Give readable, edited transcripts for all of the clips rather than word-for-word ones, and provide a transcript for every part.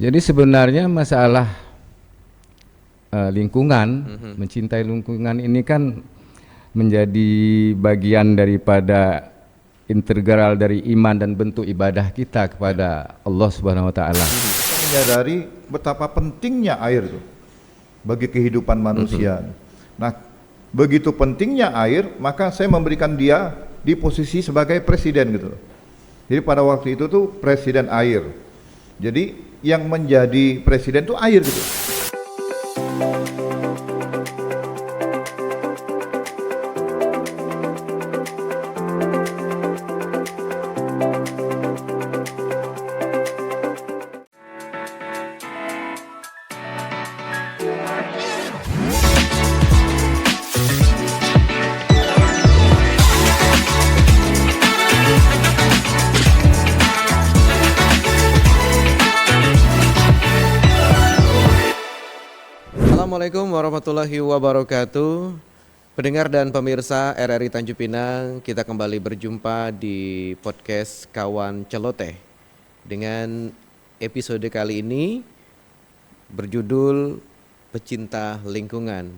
Jadi sebenarnya masalah lingkungan, mencintai lingkungan ini kan menjadi bagian daripada integral dari iman dan bentuk ibadah kita kepada Allah Subhanahu wa taala. Kita menyadari betapa pentingnya air itu bagi kehidupan manusia. Nah, begitu pentingnya air, maka saya memberikan dia di posisi sebagai presiden gitu. Jadi pada waktu itu tuh presiden air. Jadi yang menjadi presiden tuh air gitu. Assalamualaikum warahmatullahi wabarakatuh. Pendengar dan pemirsa RRI Tanjung Pinang, kita kembali berjumpa di podcast Kawan Celoteh dengan episode kali ini berjudul Pecinta Lingkungan.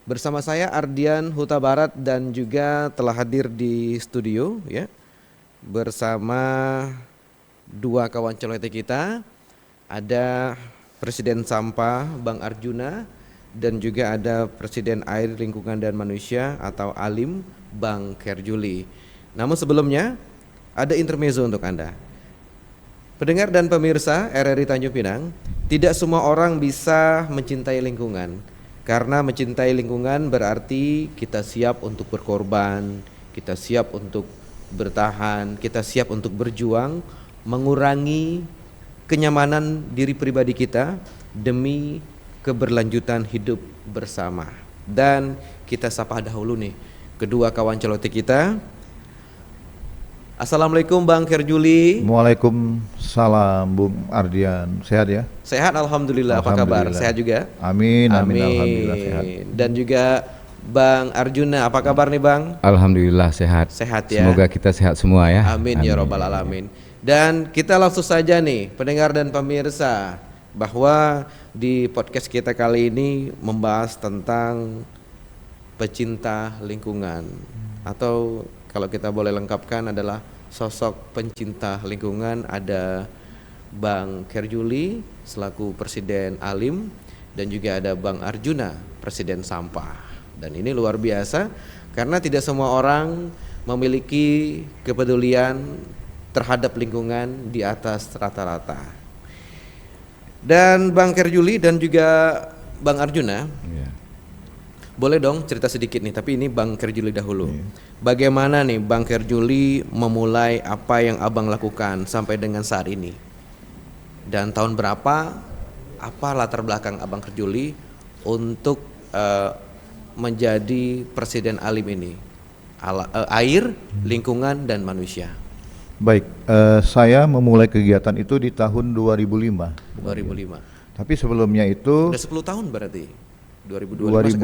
Bersama saya Ardian Huta Barat dan juga telah hadir di studio ya bersama dua kawan celoteh kita. Ada Presiden Sampah Bang Arjuna dan juga ada Presiden Air Lingkungan dan Manusia atau ALIM Bang Kerjuli. Namun sebelumnya ada intermezzo untuk Anda. Pendengar dan pemirsa RRI Tanjung Pinang, tidak semua orang bisa mencintai lingkungan. Karena mencintai lingkungan berarti kita siap untuk berkorban, kita siap untuk bertahan, kita siap untuk berjuang, mengurangi kenyamanan diri pribadi kita demi keberlanjutan hidup bersama. Dan kita sapa dahulu nih kedua kawan celoteh kita. Assalamualaikum Bang Kerjuli. Waalaikumsalam Bung Ardian. Sehat ya? Sehat alhamdulillah. Apa kabar? Sehat juga? Amin. Alhamdulillah sehat. Dan juga Bang Arjuna, apa kabar nih Bang? Alhamdulillah sehat. Sehat ya. Semoga kita sehat semua ya. Amin ya robbal alamin. Dan kita langsung saja nih pendengar dan pemirsa, bahwa di podcast kita kali ini membahas tentang pecinta lingkungan, atau kalau kita boleh lengkapkan adalah sosok pencinta lingkungan. Ada Bang Kerjuli selaku Presiden ALIM dan juga ada Bang Arjuna Presiden Sampah. Dan ini luar biasa karena tidak semua orang memiliki kepedulian terhadap lingkungan di atas rata-rata. Dan Bang Kerjuli dan juga Bang Arjuna, boleh dong cerita sedikit nih, tapi ini Bang Kerjuli dahulu. Bagaimana nih Bang Kerjuli memulai apa yang Abang lakukan sampai dengan saat ini? Dan tahun berapa, apa latar belakang Abang Kerjuli untuk menjadi Presiden ALIM ini? Air, lingkungan, dan manusia. Baik, saya memulai kegiatan itu di tahun 2005. 2005. Tapi sebelumnya itu Udah 10 tahun berarti. 2005,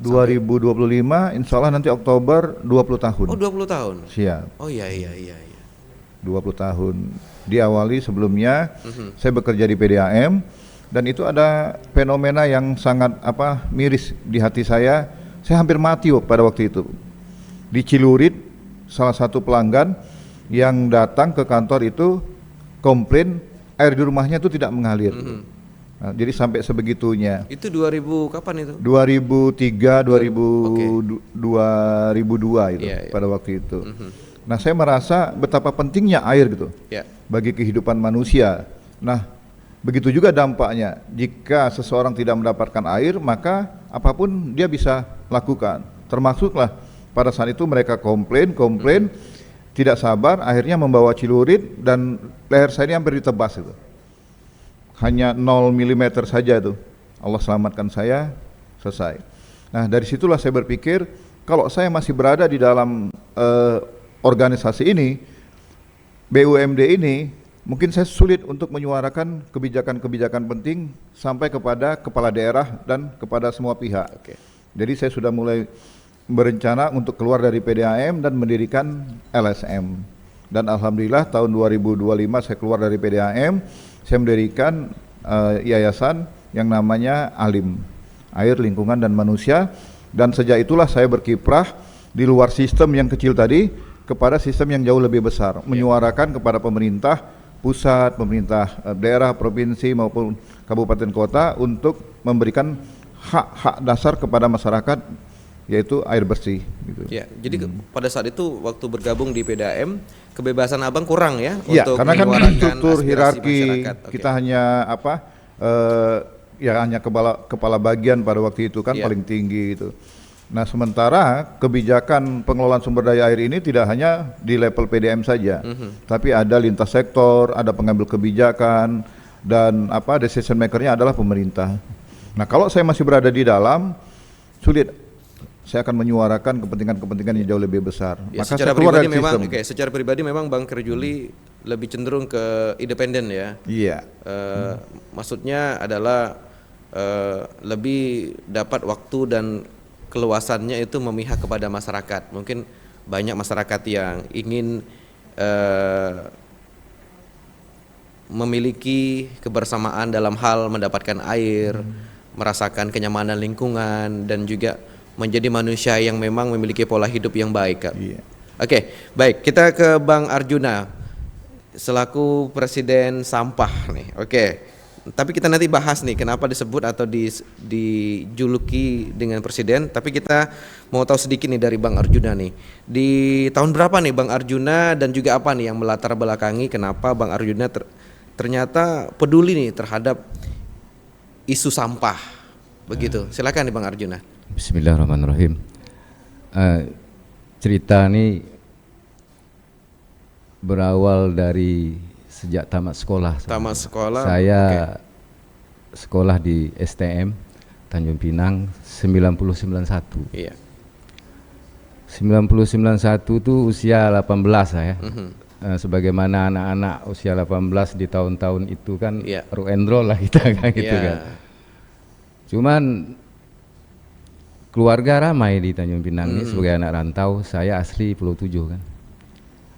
2025, insya Allah nanti Oktober 20 tahun. Oh 20 tahun. Siap. Oh iya. 20 tahun. Diawali sebelumnya saya bekerja di PDAM dan itu ada fenomena yang sangat miris di hati saya. Saya hampir mati pada waktu itu. Di Cilurit, salah satu pelanggan yang datang ke kantor itu komplain air di rumahnya itu tidak mengalir. Nah, jadi sampai sebegitunya. Itu 2000 kapan itu? 2003, 2002 itu pada waktu itu. Nah, saya merasa betapa pentingnya air gitu bagi kehidupan manusia. Nah, begitu juga dampaknya. Jika seseorang tidak mendapatkan air, maka apapun dia bisa lakukan. Termasuklah pada saat itu mereka komplain, tidak sabar, akhirnya membawa celurit dan leher saya ini hampir ditebas itu. Hanya 0 mm saja itu. Allah selamatkan saya, selesai. Nah, dari situlah saya berpikir kalau saya masih berada di dalam organisasi ini, BUMD ini, mungkin saya sulit untuk menyuarakan kebijakan-kebijakan penting sampai kepada kepala daerah dan kepada semua pihak. Jadi saya sudah mulai berencana untuk keluar dari PDAM dan mendirikan LSM. Dan alhamdulillah tahun 2025 saya keluar dari PDAM, saya mendirikan yayasan yang namanya ALIM, Air, Lingkungan dan Manusia, dan sejak itulah saya berkiprah di luar sistem yang kecil tadi kepada sistem yang jauh lebih besar, menyuarakan kepada pemerintah pusat, pemerintah daerah, provinsi maupun kabupaten kota untuk memberikan hak-hak dasar kepada masyarakat, yaitu air bersih gitu. Ya, jadi pada saat itu waktu bergabung di PDAM, kebebasan Abang kurang ya, Ya, untuk karena kan menyuarakan struktur aspirasi hierarki masyarakat. kita hanya hanya kepala bagian pada waktu itu kan paling tinggi gitu. Nah, sementara kebijakan pengelolaan sumber daya air ini tidak hanya di level PDAM saja, tapi ada lintas sektor, ada pengambil kebijakan, dan decision makernya adalah pemerintah. Nah, kalau saya masih berada di dalam, sulit. Saya akan menyuarakan kepentingan-kepentingan yang jauh lebih besar. Ya, Maka secara saya keluar pribadi dari memang, sistem. secara pribadi memang Bang Kerjuli lebih cenderung ke independen ya. Iya. Maksudnya adalah lebih dapat waktu dan keluasannya itu memihak kepada masyarakat. Mungkin banyak masyarakat yang ingin memiliki kebersamaan dalam hal mendapatkan air, merasakan kenyamanan lingkungan, dan juga menjadi manusia yang memang memiliki pola hidup yang baik, Kak. Iya. Oke, baik, kita ke Bang Arjuna selaku Presiden Sampah nih. Oke. Tapi kita nanti bahas nih kenapa disebut atau dijuluki dengan presiden, tapi kita mau tahu sedikit nih dari Bang Arjuna nih. Di tahun berapa nih Bang Arjuna, dan juga apa nih yang melatar belakangi kenapa Bang Arjuna ternyata peduli nih terhadap isu sampah. Begitu. Silakan nih Bang Arjuna. Bismillahirrahmanirrahim. Cerita ini berawal dari sejak tamat sekolah. Tamat sekolah. Saya sekolah di STM Tanjung Pinang 9091. Iya. 9091 itu usia 18 saya. Sebagaimana anak-anak usia 18 di tahun-tahun itu kan rock and roll lah kita kan gitu kan. Cuman keluarga ramai di Tanjung Pinang ini sebagai anak rantau. Saya asli Pulau 7 kan.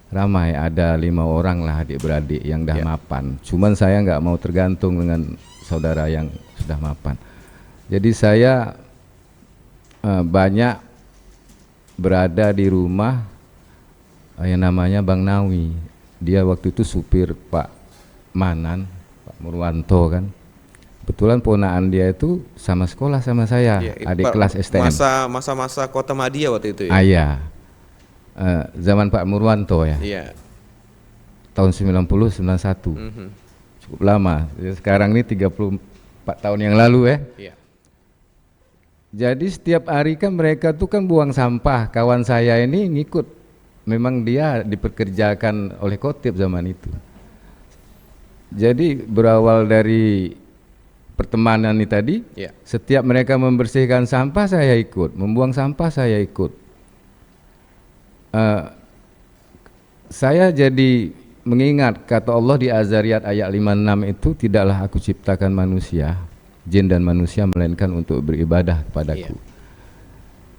Ramai, ada 5 orang lah adik-beradik yang dah mapan. Cuman saya nggak mau tergantung dengan saudara yang sudah mapan. Jadi saya banyak berada di rumah yang namanya Bang Nawi. Dia waktu itu supir Pak Manan, Pak Murwanto kan. Kebetulan ponaan dia itu sama sekolah sama saya, adik kelas STM. Masa-masa Kota Madia waktu itu ya? Iya. Zaman Pak Murwanto ya. Iya. Tahun 90-91. Cukup lama. Sekarang ini 34 tahun yang lalu ya. Iya. Jadi setiap hari kan mereka tuh kan buang sampah. Kawan saya ini ngikut. Memang dia dipekerjakan oleh Kotip zaman itu. Jadi berawal dari pertemanan ini tadi, setiap mereka membersihkan sampah saya ikut, membuang sampah saya ikut. Saya jadi mengingat kata Allah di Az-Zariyat ayat 56 itu, tidaklah aku ciptakan manusia, jin dan manusia melainkan untuk beribadah kepadaku.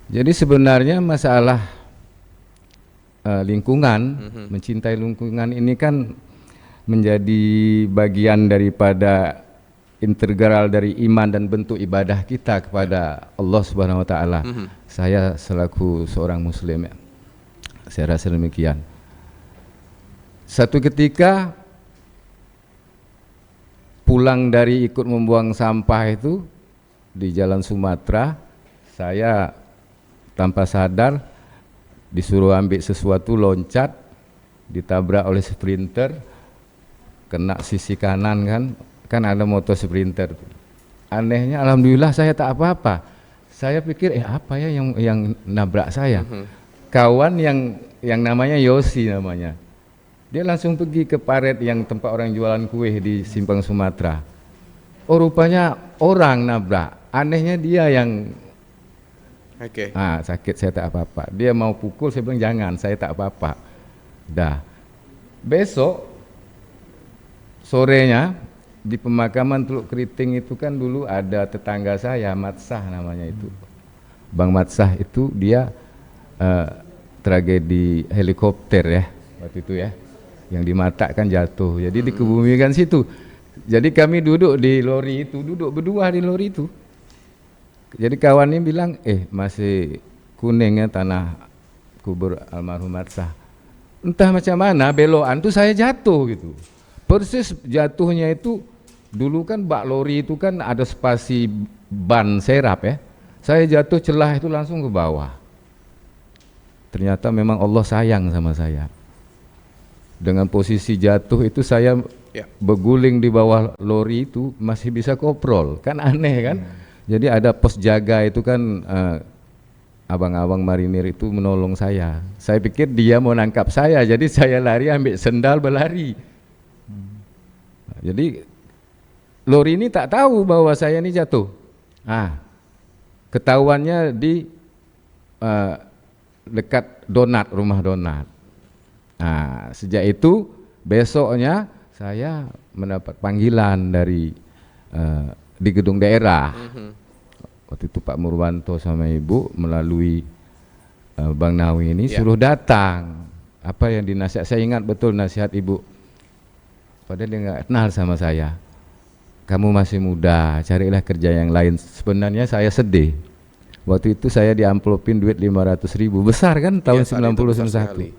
Jadi sebenarnya masalah lingkungan, mencintai lingkungan ini kan menjadi bagian daripada integral dari iman dan bentuk ibadah kita kepada Allah Subhanahu wa taala. Saya selaku seorang muslim ya, saya rasa demikian. Satu ketika pulang dari ikut membuang sampah itu di Jalan Sumatera, saya tanpa sadar disuruh ambil sesuatu, loncat, ditabrak oleh sprinter, kena sisi kanan kan ada motor sprinter. Anehnya alhamdulillah saya tak apa-apa. Saya pikir apa ya yang nabrak saya. Kawan yang namanya Yosi namanya. Dia langsung pergi ke paret yang tempat orang jualan kue di Simpang Sumatera. Oh rupanya orang nabrak. Anehnya dia yang sakit, saya tak apa-apa. Dia mau pukul, saya bilang jangan, saya tak apa-apa. Dah. Besok sorenya di pemakaman Teluk Keriting itu kan dulu ada tetangga saya, Matsah namanya itu. Bang Matsah itu dia tragedi helikopter ya waktu itu ya, yang di Mata kan jatuh, jadi dikebumikan situ. Jadi kami duduk di lori itu, duduk berdua di lori itu. Jadi kawan ini bilang, masih kuning ya tanah kubur almarhum Matsah. Entah macam mana belokan tuh saya jatuh gitu. Persis jatuhnya itu, dulu kan bak lori itu kan ada spasi ban serap ya. Saya jatuh celah itu langsung ke bawah. Ternyata memang Allah sayang sama saya. Dengan posisi jatuh itu saya berguling di bawah lori itu masih bisa koprol, kan aneh kan? Jadi ada pos jaga itu kan, abang-abang marinir itu menolong saya. Saya pikir dia mau nangkap saya, jadi saya lari ambil sendal berlari. Jadi lori ini tak tahu bahwa saya ini jatuh. Ketahuannya di dekat donat, rumah donat. Sejak itu besoknya saya mendapat panggilan dari di gedung daerah. Waktu itu Pak Murwanto sama Ibu melalui Bang Nawi ini suruh datang. Apa yang dinasihat, saya ingat betul nasihat Ibu. Padahal dia nggak kenal sama saya. Kamu masih muda, carilah kerja yang lain. Sebenarnya saya sedih. Waktu itu saya diamplopin duit 500.000, besar kan tahun 91.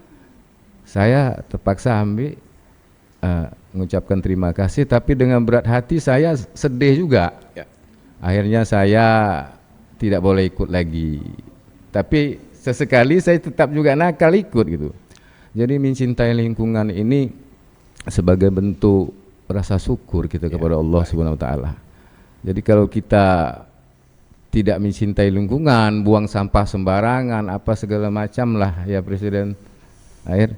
Saya terpaksa ambil, mengucapkan terima kasih, tapi dengan berat hati saya sedih juga. Akhirnya saya tidak boleh ikut lagi. Tapi sesekali saya tetap juga nakal ikut gitu. Jadi mencintai lingkungan ini sebagai bentuk rasa syukur kita kepada Allah Subhanahu wa taala. Jadi kalau kita tidak mencintai lingkungan, buang sampah sembarangan, apa segala macam lah ya Presiden air,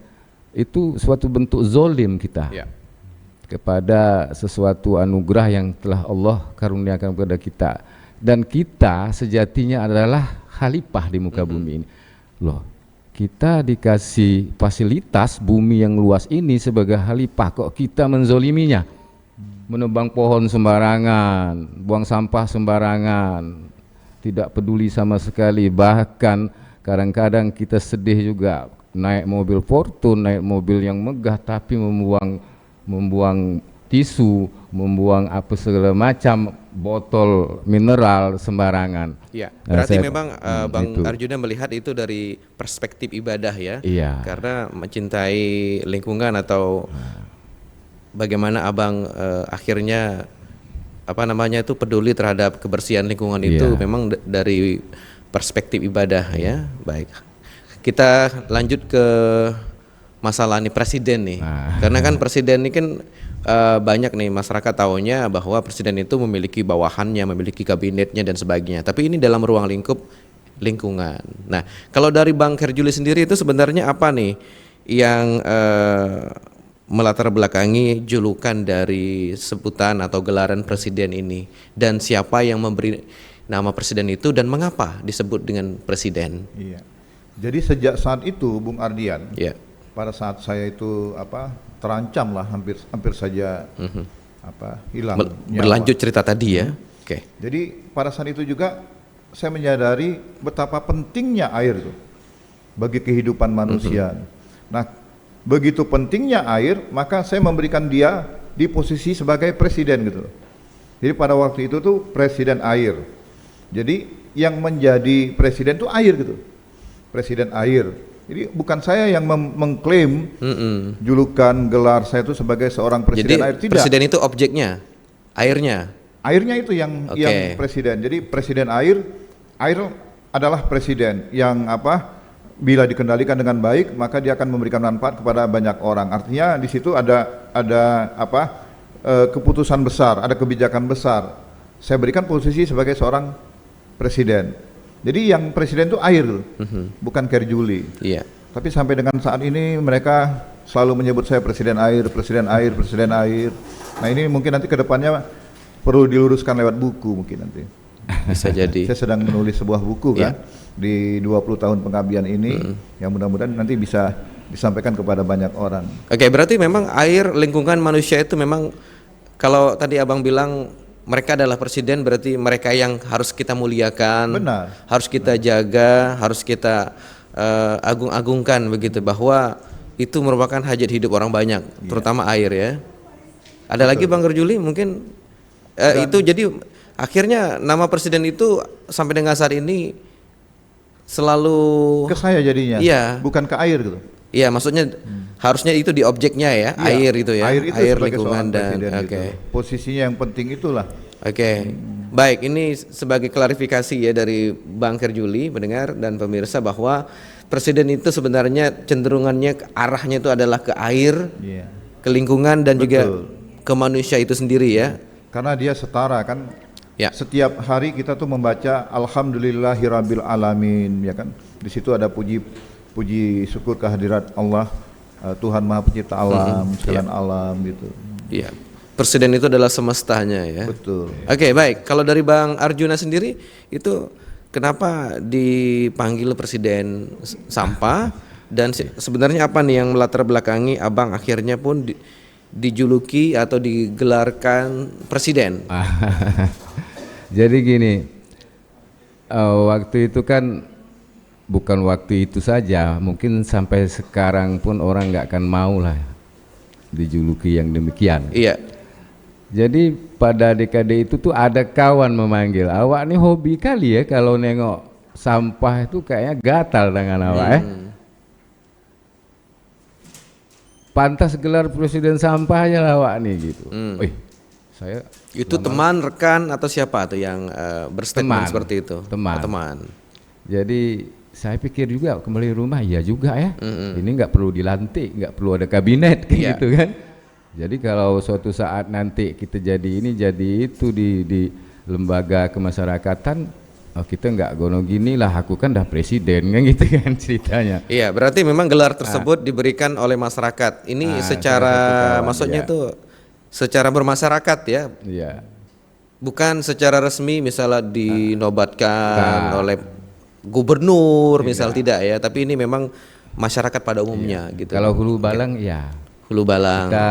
itu suatu bentuk zolim kita kepada sesuatu anugerah yang telah Allah karuniakan kepada kita. Dan kita sejatinya adalah khalifah di muka bumi ini. Loh, kita dikasih fasilitas bumi yang luas ini sebagai khalifah, kok kita menzoliminya? Menebang pohon sembarangan, buang sampah sembarangan, tidak peduli sama sekali. Bahkan kadang-kadang kita sedih juga, naik mobil Fortune, naik mobil yang megah, tapi membuang tisu, membuang apa segala macam botol mineral sembarangan. Ya, berarti memang Bang Arjuna melihat itu dari perspektif ibadah ya. Karena mencintai lingkungan atau bagaimana Abang akhirnya itu peduli terhadap kebersihan lingkungan itu memang dari perspektif ibadah ya. Baik. Kita lanjut ke masalah nih presiden nih. Karena kan presiden ini kan banyak nih masyarakat taunya bahwa presiden itu memiliki bawahannya, memiliki kabinetnya dan sebagainya. Tapi ini dalam ruang lingkup lingkungan. Nah, kalau dari Bang Herjuli sendiri itu sebenarnya apa nih yang melatar belakangi julukan dari sebutan atau gelaran presiden ini, dan siapa yang memberi nama presiden itu dan mengapa disebut dengan presiden? Jadi sejak saat itu Bung Ardian, pada saat saya itu terancam lah, hampir saja hilang. Berlanjut cerita tadi ya. Jadi pada saat itu juga saya menyadari betapa pentingnya air itu bagi kehidupan manusia. Nah, begitu pentingnya air, maka saya memberikan dia di posisi sebagai presiden gitu. Jadi pada waktu itu tuh presiden air. Jadi yang menjadi presiden itu air gitu. Presiden air. Jadi bukan saya yang mengklaim julukan gelar saya itu sebagai seorang presiden air, tidak. Presiden itu objeknya, airnya. Airnya itu yang presiden. Jadi presiden air adalah presiden yang bila dikendalikan dengan baik maka dia akan memberikan manfaat kepada banyak orang. Artinya di situ ada keputusan besar, ada kebijakan besar. Saya berikan posisi sebagai seorang presiden. Jadi yang presiden itu air, bukan Herjuli. Tapi sampai dengan saat ini mereka selalu menyebut saya presiden air, presiden air, presiden air. Nah ini mungkin nanti kedepannya perlu diluruskan lewat buku mungkin nanti. Bisa jadi. Saya sedang menulis sebuah buku kan di 20 tahun pengabdian ini, yang mudah-mudahan nanti bisa disampaikan kepada banyak orang. Berarti memang air, lingkungan, manusia itu memang kalau tadi Abang bilang mereka adalah presiden, berarti mereka yang harus kita muliakan, harus kita jaga, harus kita agung-agungkan begitu, bahwa itu merupakan hajat hidup orang banyak, terutama air ya. Ada lagi Bang Gerjuli mungkin itu jadi akhirnya nama presiden itu sampai dengan saat ini selalu ke saya jadinya, iya, bukan ke air gitu. Iya, maksudnya harusnya itu di objeknya ya, Iya, air itu ya, air itu air sebagai lingkungan seorang dan presiden oke. gitu. Posisinya yang penting itulah. Oke. Baik, ini sebagai klarifikasi ya dari Bang Gerjuli, pendengar dan pemirsa, bahwa presiden itu sebenarnya cenderungannya arahnya itu adalah ke air, Iya. ke lingkungan dan Betul. juga ke manusia itu sendiri ya. Karena dia setara kan. Ya. Setiap hari kita tuh membaca Alhamdulillahirabbil alamin, ya kan. Di situ ada puji syukur kehadirat Allah, Tuhan Maha Pencipta alam, sekalian alam gitu. Iya. Presiden itu adalah semestanya ya. Betul. Oke, baik. Kalau dari Bang Arjuna sendiri itu kenapa dipanggil presiden sampah dan sebenarnya apa nih yang melatar belakangi Abang akhirnya pun dijuluki atau digelarkan presiden? Jadi gini, waktu itu kan bukan waktu itu saja, mungkin sampai sekarang pun orang nggak akan mau lah dijuluki yang demikian. Iya. Jadi pada dekade itu tuh ada kawan memanggil, awak nih hobi kali ya kalau nengok sampah itu kayaknya gatal dengan awak pantas gelar presiden sampah aja lah awak nih gitu. Saya itu teman, rekan atau siapa tuh yang berstatement Teman. seperti itu? Teman. Oh, teman. Jadi saya pikir juga kembali rumah ya juga ya. Ini nggak perlu dilantik, nggak perlu ada kabinet Iya. gitu kan. Jadi kalau suatu saat nanti kita jadi ini jadi itu di lembaga kemasyarakatan, kita nggak gono gini lah, aku kan dah presiden kan gitu kan ceritanya. Iya, berarti memang gelar tersebut diberikan oleh masyarakat. Ini secara salah satu kawan, maksudnya iya. tuh secara bermasyarakat ya. Iya. Bukan secara resmi misalnya dinobatkan oleh gubernur misal tidak ya, tapi ini memang masyarakat pada umumnya gitu. Kalau Hulu Balang ya Hulu Balang. kita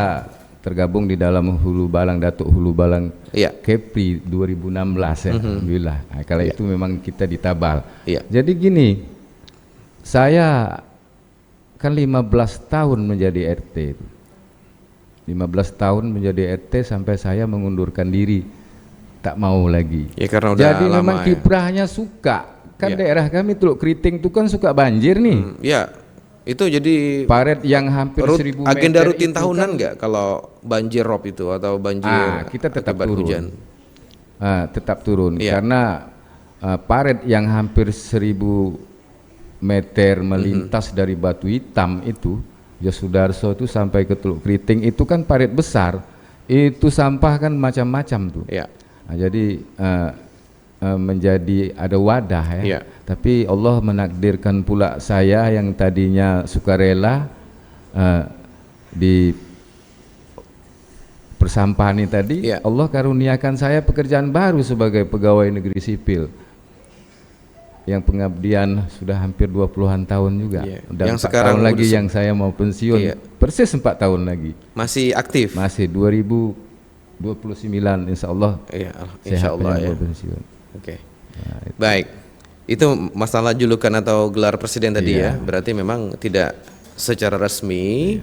tergabung di dalam Hulu Balang, Datuk Hulu Balang Iya. Kepri 2016 ya. Alhamdulillah. Nah, kalau itu memang kita ditabal. Iya. Jadi gini, saya kan 15 tahun menjadi RT. 15 tahun menjadi RT sampai saya mengundurkan diri, tak mau lagi. Ya karena udah Jadi lama memang ya. kiprahnya suka. Kan Iya. daerah kami Teluk Keriting itu kan suka banjir nih. Ya, itu jadi Paret yang hampir 1000 meter agenda rutin itu tahunan kan, nggak kalau banjir rob itu atau banjir kita tetap akibat turun. hujan? Tetap turun Iya. karena paret yang hampir 1000 meter melintas dari Batu Hitam itu, Yosudarso itu sampai ke Teluk Keriting itu kan paret besar, itu sampah kan macam-macam tuh. Iya. Nah, jadi menjadi ada wadah ya. Iya. Tapi Allah menakdirkan pula saya yang tadinya sukarela di persampahan ini tadi, Iya. Allah karuniakan saya pekerjaan baru sebagai pegawai negeri sipil yang pengabdian sudah hampir 20-an tahun juga. Iya. Dan Yang 4 sekarang tahun lagi udah yang saya mau pensiun. Iya. Persis 4 tahun lagi. Masih aktif? Masih 2029 insya Allah. Iya, Sehat insya Allah ya. mau pensiun. Oke. Nah, Baik. Itu masalah julukan atau gelar presiden tadi Iya. ya. Berarti memang tidak secara resmi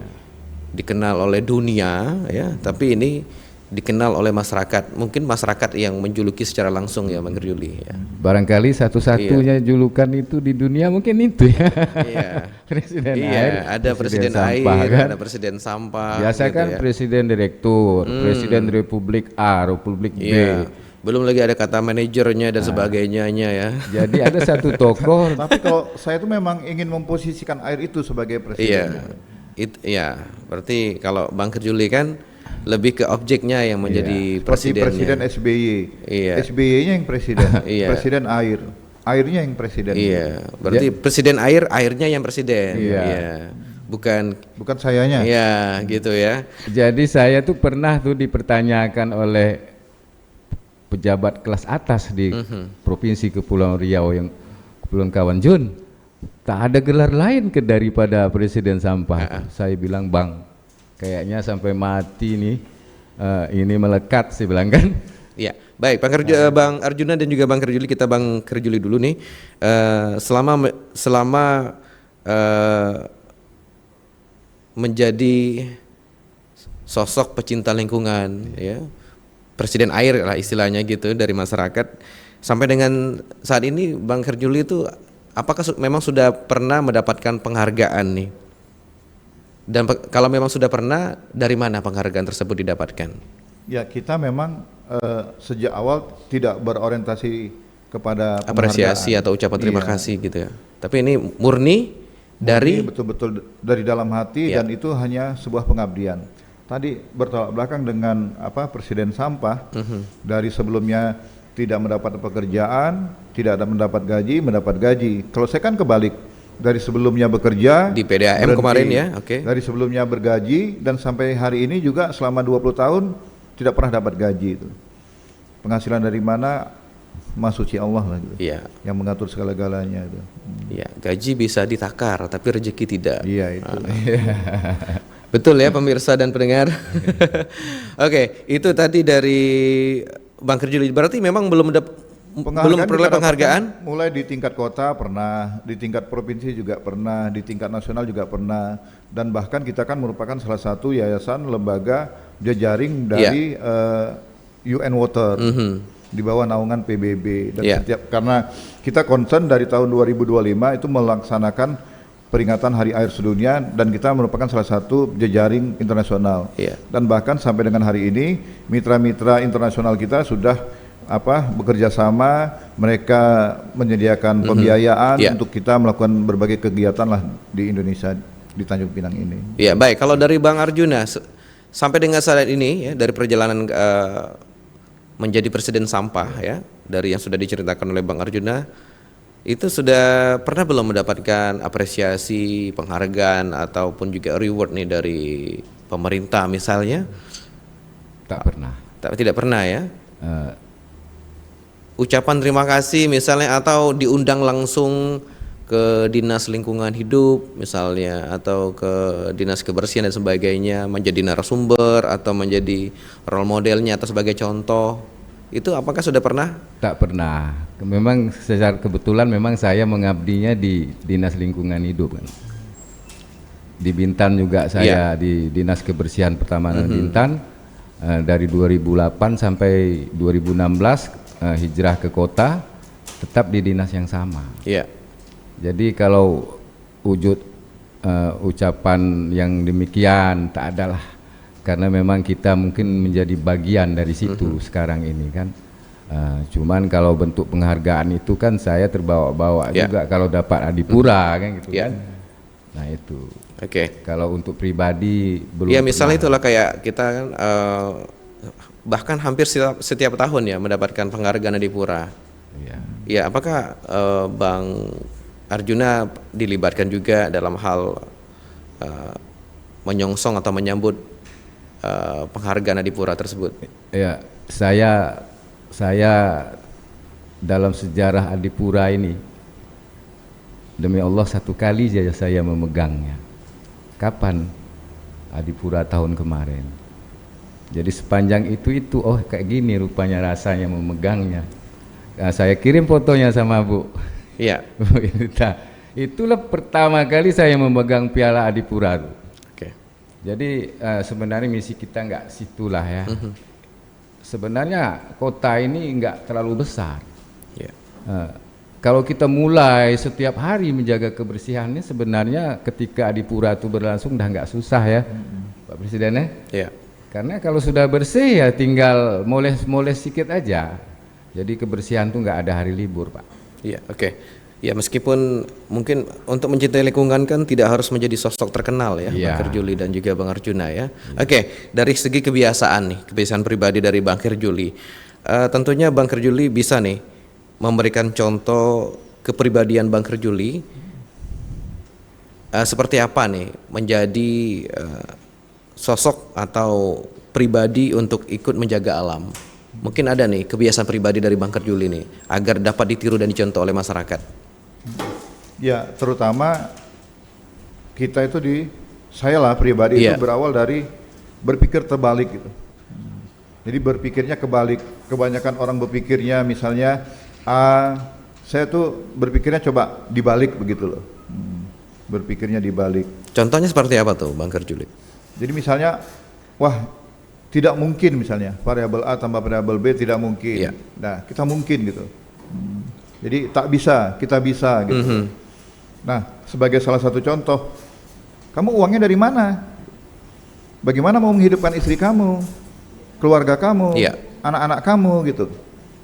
dikenal oleh dunia ya, tapi ini dikenal oleh masyarakat. Mungkin masyarakat yang menjuluki secara langsung ya Bang Gerjuli ya. barangkali satu-satunya julukan itu di dunia mungkin itu ya. Iya. Presiden Iya, air, ada presiden sampah, air, kan? ada presiden sampah. Biasa gitu kan ya. presiden direktur, presiden Republik A, Republik B. Iya. Belum lagi ada kata manajernya dan sebagainya ya. Jadi ada satu tokoh. Tapi kalau saya itu memang ingin memposisikan air itu sebagai presiden. Iya. Iya, berarti kalau Bang Gerjuli kan lebih ke objeknya yang menjadi Seperti presidennya. presiden SBY. Iya. SBY-nya yang presiden, Iya. presiden air. Airnya yang presiden. Iya, berarti presiden air, airnya yang presiden. Iya. Bukan Bukan sayanya. iya gitu ya. Jadi saya tuh pernah tuh dipertanyakan oleh pejabat kelas atas di Provinsi Kepulauan Riau yang Kepulauan Kawan, Jun, tak ada gelar lain ke daripada presiden sampah. Saya bilang, Bang, kayaknya sampai mati nih ini melekat, saya bilang kan. Iya, baik Bang Arjuna dan juga Bang Gerjuli, kita Bang Gerjuli dulu nih. Selama menjadi sosok pecinta lingkungan, ya, presiden air lah istilahnya gitu dari masyarakat. Sampai dengan saat ini Bang Herjuli itu apakah memang sudah pernah mendapatkan penghargaan nih? Dan kalau memang sudah pernah, dari mana penghargaan tersebut didapatkan? Ya, kita memang sejak awal tidak berorientasi kepada apresiasi atau ucapan terima kasih gitu ya. Tapi ini murni dari betul-betul dari dalam hati, dan itu hanya sebuah pengabdian. Tadi bertolak belakang dengan Presiden Sampah, dari sebelumnya tidak mendapat pekerjaan, tidak ada mendapat gaji. Kalau saya kan kebalik, dari sebelumnya bekerja di PDAM berhenti, kemarin ya, dari sebelumnya bergaji dan sampai hari ini juga selama 20 tahun tidak pernah dapat gaji itu. Penghasilan dari mana? Maha suci Allah lah gitu. Iya. Yang mengatur segala-galanya itu. Iya, gaji bisa ditakar tapi rezeki tidak. Iya itu. Betul ya pemirsa dan pendengar. Oke, itu tadi dari Bang Herjuli. Berarti memang belum peroleh penghargaan? Mulai di tingkat kota pernah, di tingkat provinsi juga pernah, di tingkat nasional juga pernah, dan bahkan kita kan merupakan salah satu yayasan lembaga jejaring dari UN Water di bawah naungan PBB, dan karena kita concern dari tahun 2025 itu melaksanakan peringatan Hari Air Sedunia, dan kita merupakan salah satu jejaring internasional. Dan bahkan sampai dengan hari ini mitra-mitra internasional kita sudah bekerja sama, mereka menyediakan pembiayaan untuk kita melakukan berbagai kegiatan lah di Indonesia, di Tanjung Pinang ini. Iya, baik. Kalau dari Bang Arjuna sampai dengan saat ini ya, dari perjalanan menjadi presiden sampah ya, dari yang sudah diceritakan oleh Bang Arjuna, itu sudah pernah belum mendapatkan apresiasi, penghargaan ataupun juga reward nih dari pemerintah misalnya? Tak pernah. Tidak pernah ya. Ucapan terima kasih misalnya, atau diundang langsung ke Dinas Lingkungan Hidup misalnya, atau ke Dinas Kebersihan dan sebagainya, menjadi narasumber atau menjadi role modelnya atau sebagai contoh, itu apakah sudah pernah? Tak pernah. Memang secara kebetulan memang saya mengabdinya di Dinas Lingkungan Hidup kan. Di Bintan juga saya di Dinas Kebersihan Pertamanan Bintan, dari 2008 sampai 2016 hijrah ke kota, tetap di dinas yang sama. Jadi kalau wujud ucapan yang demikian tak adalah, karena memang kita mungkin menjadi bagian dari situ sekarang ini kan. Cuman kalau bentuk penghargaan itu kan saya terbawa-bawa juga kalau dapat Adipura kan gitu kan. Nah itu. Kalau untuk pribadi belum. Ya misalnya itulah kayak kita kan bahkan hampir setiap tahun ya mendapatkan penghargaan Adipura. Ya, apakah Bang Arjuna dilibatkan juga dalam hal menyongsong atau menyambut penghargaan Adipura tersebut? Ya, saya dalam sejarah Adipura ini, demi Allah satu kali saja saya memegangnya. Kapan? Adipura tahun kemarin. Jadi sepanjang itu oh kayak gini rupanya rasanya memegangnya. Nah, saya kirim fotonya sama Bu. Iya. Itulah pertama kali saya memegang piala Adipura. Jadi sebenarnya misi kita nggak situlah ya. Sebenarnya kota ini nggak terlalu besar. Kalau kita mulai setiap hari menjaga kebersihannya, sebenarnya ketika Adipura itu berlangsung udah nggak susah ya, Pak Presiden ya. Karena kalau sudah bersih ya tinggal moles sedikit aja. Jadi kebersihan tuh nggak ada hari libur, Pak. Iya, ya meskipun mungkin untuk mencintai lingkungan kan tidak harus menjadi sosok terkenal ya, Bang Herjuli dan juga Bang Arjuna ya. Dari segi kebiasaan nih, kebiasaan pribadi dari Bang Herjuli, tentunya Bang Herjuli bisa nih memberikan contoh kepribadian Bang Herjuli seperti apa nih menjadi sosok atau pribadi untuk ikut menjaga alam. Mungkin ada nih kebiasaan pribadi dari Bang Herjuli nih agar dapat ditiru dan dicontoh oleh masyarakat. Ya, terutama kita itu saya lah pribadi itu berawal dari berpikir terbalik gitu. Jadi berpikirnya kebalik. Kebanyakan orang berpikirnya misalnya saya tuh berpikirnya coba dibalik begitu loh. Berpikirnya dibalik. Contohnya seperti apa tuh Bang Herjuli? Jadi misalnya wah tidak mungkin misalnya variabel A tambah variabel B tidak mungkin. Nah kita mungkin gitu. Jadi tak bisa, kita bisa gitu. Nah sebagai salah satu contoh, kamu uangnya dari mana? Bagaimana mau menghidupkan istri kamu, keluarga kamu, anak-anak kamu gitu?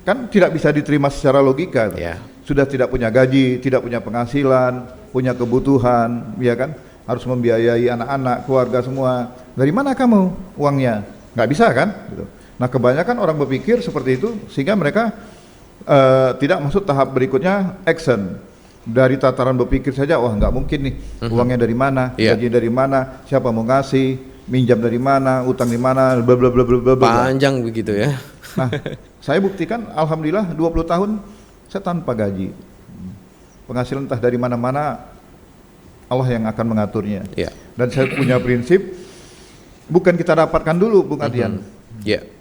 Kan tidak bisa diterima secara logika. Sudah tidak punya gaji, tidak punya penghasilan, punya kebutuhan, ya kan? Harus membiayai anak-anak, keluarga semua. Dari mana kamu uangnya? Nggak bisa kan? Gitu. Nah kebanyakan orang berpikir seperti itu sehingga mereka tidak masuk tahap berikutnya, action. Dari tataran berpikir saja, wah nggak mungkin nih, uangnya dari mana, gaji dari mana, siapa mau ngasih, minjam dari mana, utang di mana, bla bla bla bla bla. Panjang begitu ya. Nah, saya buktikan alhamdulillah 20 tahun saya tanpa gaji. Penghasilan entah dari mana-mana, Allah yang akan mengaturnya. Dan saya punya prinsip, bukan kita dapatkan dulu, Bung Adian.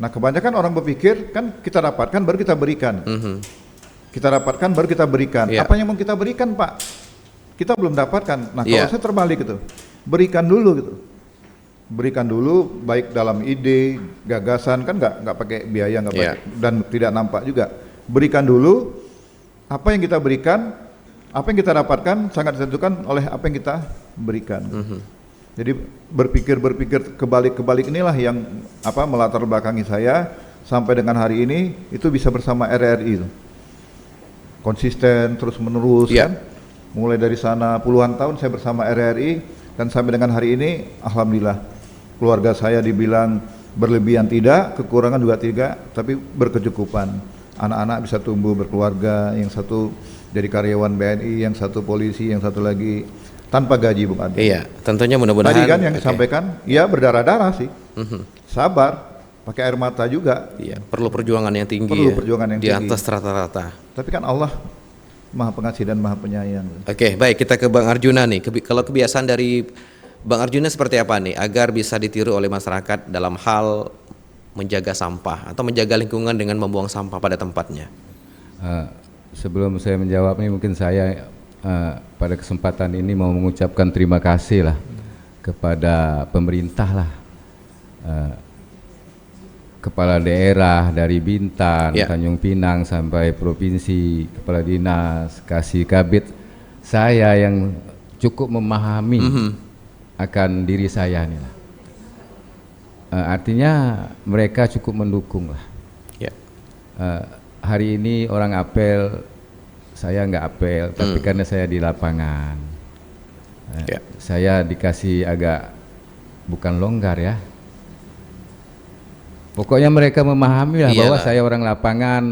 Nah, kebanyakan orang berpikir kan kita dapatkan baru kita berikan. Kita dapatkan baru kita berikan. Apa yang mau kita berikan, Pak? Kita belum dapatkan. Nah, kalau saya terbalik gitu, berikan dulu gitu. Berikan dulu, baik dalam ide, gagasan, kan nggak pakai biaya, nggak pakai, dan tidak nampak juga. Berikan dulu, apa yang kita berikan, apa yang kita dapatkan sangat ditentukan oleh apa yang kita berikan. Jadi berpikir kebalik inilah yang melatar belakangi saya sampai dengan hari ini itu bisa bersama RRI itu. Konsisten terus menerus kan. Mulai dari sana puluhan tahun saya bersama RRI dan sampai dengan hari ini alhamdulillah keluarga saya dibilang berlebihan tidak, kekurangan juga tidak, tapi berkecukupan. Anak-anak bisa tumbuh berkeluarga, yang satu jadi karyawan BNI, yang satu polisi, yang satu lagi tanpa gaji, Bung Adi. Tentunya mudah-mudahan. Tadi kan yang disampaikan, ya berdarah-darah sih, sabar, pakai air mata juga. Perlu perjuangan yang tinggi. Perlu perjuangan yang di tinggi. atas rata-rata. Tapi kan Allah Maha Pengasih dan Maha Penyayang. Oke, baik, kita ke Bang Arjuna nih. Kalau kebiasaan dari Bang Arjuna seperti apa nih agar bisa ditiru oleh masyarakat dalam hal menjaga sampah atau menjaga lingkungan dengan membuang sampah pada tempatnya? Sebelum saya menjawab ini mungkin saya pada kesempatan ini mau mengucapkan terima kasih lah kepada pemerintah lah, kepala daerah dari Bintan, Tanjung Pinang sampai provinsi, kepala dinas, Kasih Kabid, saya yang cukup memahami akan diri saya nih lah. Artinya mereka cukup mendukung lah. Hari ini orang apel, saya nggak apel, tapi karena saya di lapangan, saya dikasih agak bukan longgar ya. Pokoknya mereka memahami lah bahwa saya orang lapangan.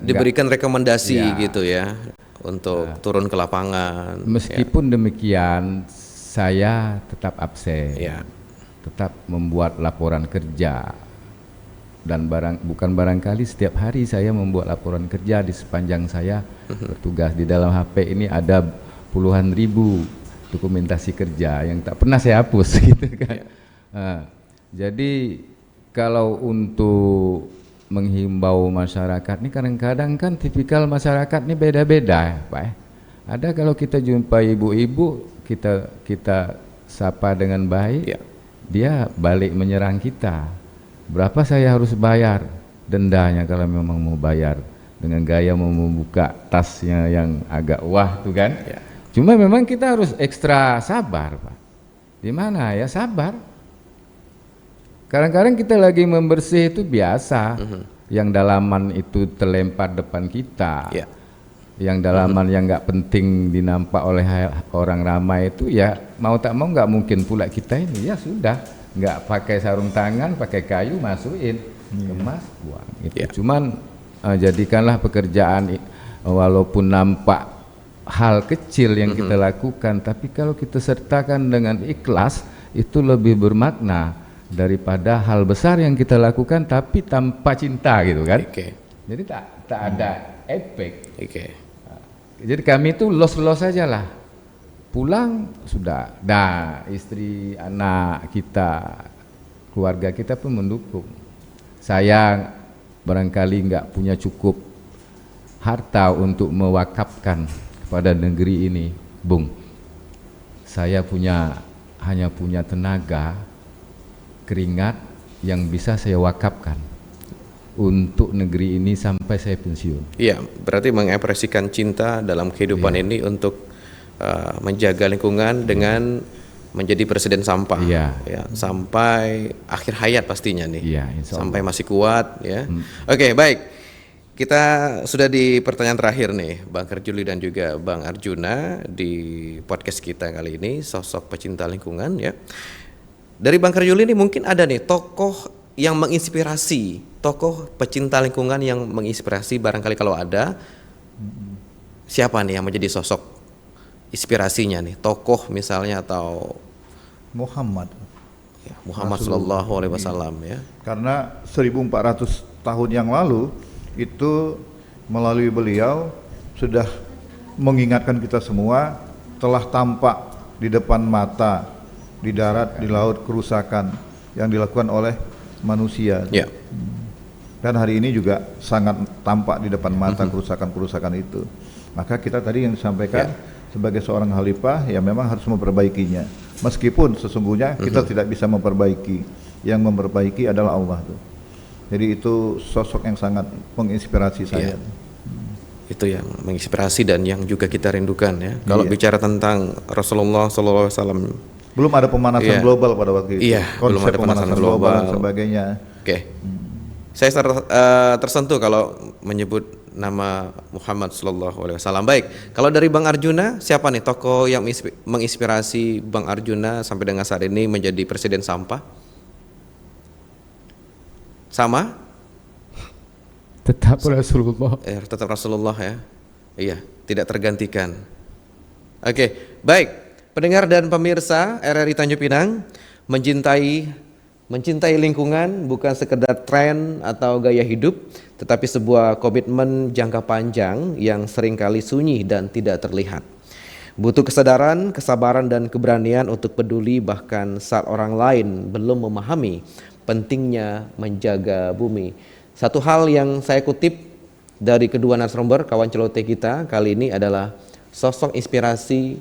Diberikan rekomendasi gitu ya untuk turun ke lapangan. Meskipun demikian, saya tetap absen, tetap membuat laporan kerja. Dan bukan barangkali setiap hari saya membuat laporan kerja di sepanjang saya bertugas. Di dalam HP ini ada puluhan ribu dokumentasi kerja yang tak pernah saya hapus gitu kan. Jadi kalau untuk menghimbau masyarakat ini kadang-kadang kan tipikal masyarakat ini beda-beda ya Pak ya. Ada kalau kita jumpa ibu-ibu kita sapa dengan baik, dia balik menyerang kita. Berapa saya harus bayar dendanya kalau memang mau bayar, dengan gaya mau membuka tasnya yang agak wah tuh kan. Cuma memang kita harus ekstra sabar Pak. Di mana ya sabar. Kadang-kadang kita lagi membersih itu biasa, yang dalaman itu terlempar depan kita, yang dalaman yang nggak penting dinampak oleh orang ramai itu ya mau tak mau nggak mungkin pula kita ini ya sudah nggak pakai sarung tangan, pakai kayu masukin, kemas, buang. Itu cuman jadikanlah pekerjaan walaupun nampak hal kecil yang kita lakukan, tapi kalau kita sertakan dengan ikhlas itu lebih bermakna daripada hal besar yang kita lakukan tapi tanpa cinta gitu kan. Jadi tak ada efek. Jadi kami itu los saja lah. Pulang sudah, istri, anak kita, keluarga kita pun mendukung. Saya barangkali nggak punya cukup harta untuk mewakafkan kepada negeri ini, Bung. Saya hanya punya tenaga, keringat, yang bisa saya wakafkan untuk negeri ini sampai saya pensiun. Iya, berarti mengekspresikan cinta dalam kehidupan ini untuk menjaga lingkungan dengan menjadi presiden sampah. Ya, sampai akhir hayat pastinya nih. Iya, insya Allah. Sampai masih kuat ya. Oke, baik. Kita sudah di pertanyaan terakhir nih, Bang Kerjuli dan juga Bang Arjuna di podcast kita kali ini, sosok pecinta lingkungan ya. Dari Bang Kerjuli ini mungkin ada nih tokoh yang menginspirasi, tokoh pecinta lingkungan yang menginspirasi, barangkali kalau ada, siapa nih yang menjadi sosok inspirasinya nih, tokoh misalnya atau Muhammad Sallallahu Alaihi Wasallam ya. Karena 1400 tahun yang lalu itu melalui beliau sudah mengingatkan kita semua, telah tampak di depan mata, di darat, di laut, kerusakan yang dilakukan oleh manusia. Ya. Dan hari ini juga sangat tampak di depan mata kerusakan-kerusakan itu. Maka kita tadi yang disampaikan sebagai seorang khalifah ya memang harus memperbaikinya. Meskipun sesungguhnya kita tidak bisa memperbaiki, yang memperbaiki adalah Allah tuh. Jadi itu sosok yang sangat menginspirasi saya. Itu yang menginspirasi dan yang juga kita rindukan ya. Kalau bicara tentang Rasulullah SAW, belum ada pemanasan global pada waktu itu. Belum ada pemanasan global dan sebagainya. Saya tersentuh kalau menyebut nama Muhammad Sallallahu Alaihi Wasallam. Baik, kalau dari Bang Arjuna, siapa nih tokoh yang menginspirasi Bang Arjuna sampai dengan saat ini menjadi presiden sampah? Sama? Tetap Rasulullah. Tetap Rasulullah ya. Iya, tidak tergantikan. Oke, baik. Pendengar dan pemirsa RRI Tanjung Pinang, mencintai lingkungan bukan sekedar tren atau gaya hidup, tetapi sebuah komitmen jangka panjang yang seringkali sunyi dan tidak terlihat. Butuh kesadaran, kesabaran, dan keberanian untuk peduli bahkan saat orang lain belum memahami pentingnya menjaga bumi. Satu hal yang saya kutip dari kedua narasumber kawan celoteh kita kali ini adalah sosok inspirasi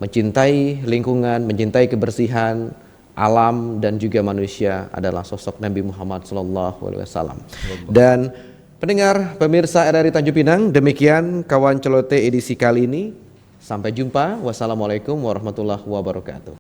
mencintai lingkungan, mencintai kebersihan alam dan juga manusia adalah sosok Nabi Muhammad SAW. Dan pendengar pemirsa RRI Tanjung Pinang, demikian kawan celoteh edisi kali ini. Sampai jumpa. Wassalamualaikum warahmatullahi wabarakatuh.